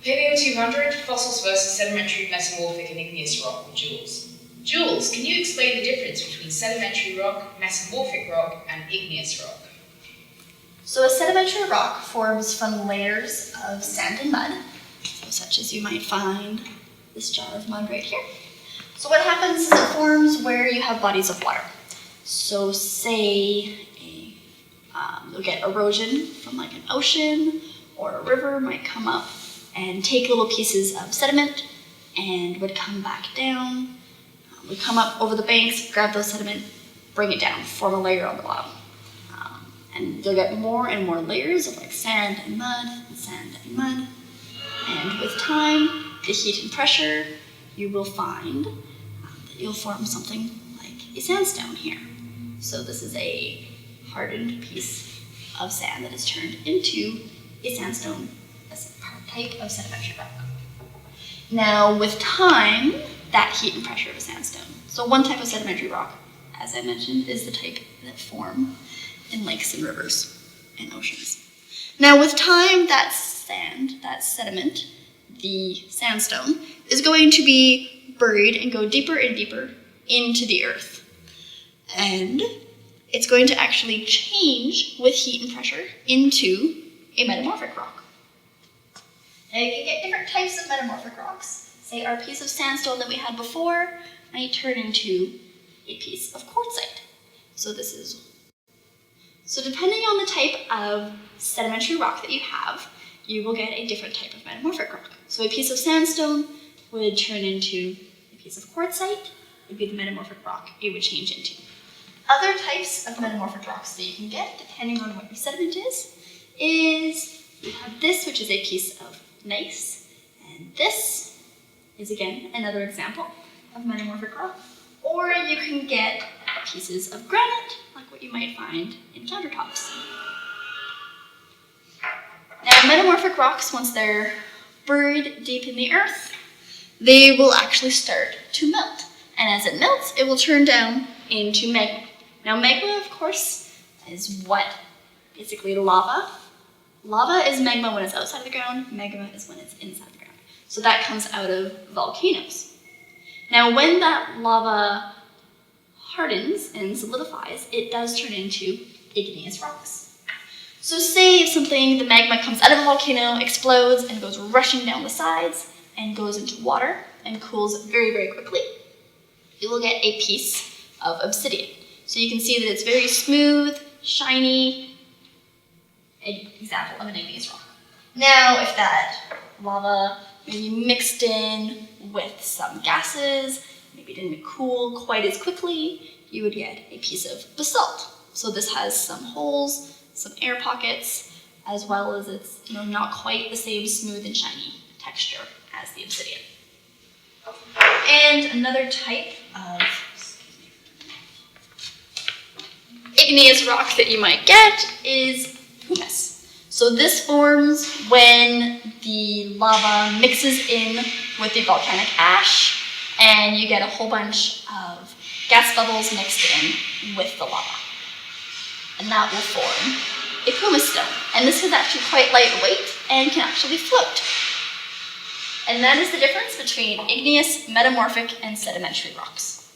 Paleo 200, Fossils versus Sedimentary, Metamorphic and Igneous Rock with Jules. Jules, can you explain the difference between Sedimentary Rock, Metamorphic Rock and Igneous Rock? So a sedimentary rock forms from layers of sand and mud, such as you might find this jar of mud right here. So what happens is it forms where you have bodies of water. So say you'll get erosion from like an ocean, or a river might come up and take little pieces of sediment and would come back down, would come up over the banks, grab those sediment, bring it down, form a layer on the bottom. And you'll get more and more layers of like sand and mud, and sand and mud. And with time, the heat and pressure, you will find that you'll form something like a sandstone here. So this is a hardened piece of sand that is turned into a sandstone, a type of sedimentary rock. Now, with time, that heat and pressure of a sandstone. So one type of sedimentary rock, as I mentioned, is the type that form in lakes and rivers and oceans. Now, with time, that sand, that sediment, the sandstone, is going to be buried and go deeper and deeper into the earth. And it's going to actually change with heat and pressure into a metamorphic rock. Now you can get different types of metamorphic rocks. Say our piece of sandstone that we had before might turn into a piece of quartzite. So depending on the type of sedimentary rock that you have, you will get a different type of metamorphic rock. So a piece of sandstone would turn into a piece of quartzite, would be the metamorphic rock it would change into. Other types of metamorphic rocks that you can get, depending on what your sediment is you have this, which is a piece of gneiss, and this is, again, another example of metamorphic rock. Or you can get pieces of granite, like what you might find in countertops. Now, metamorphic rocks, once they're buried deep in the earth, they will actually start to melt. And as it melts, it will turn down into magma. Now, magma, of course, is what? Basically lava. Lava is magma when it's outside of the ground. Magma is when it's inside the ground. So that comes out of volcanoes. Now, when that lava hardens and solidifies, it does turn into igneous rocks. So say the magma comes out of a volcano, explodes, and goes rushing down the sides, and goes into water, and cools very, very quickly, you will get a piece of obsidian. So you can see that it's very smooth, shiny, an example of an igneous rock. Now, if that lava maybe mixed in with some gases, maybe didn't cool quite as quickly, you would get a piece of basalt. So this has some holes, some air pockets, as well as it's not quite the same smooth and shiny texture as the obsidian. And another type of igneous rock that you might get is pumice. So this forms when the lava mixes in with the volcanic ash, and you get a whole bunch of gas bubbles mixed in with the lava. And that will form a pumice stone. And this is actually quite lightweight and can actually float. And that is the difference between igneous, metamorphic, and sedimentary rocks.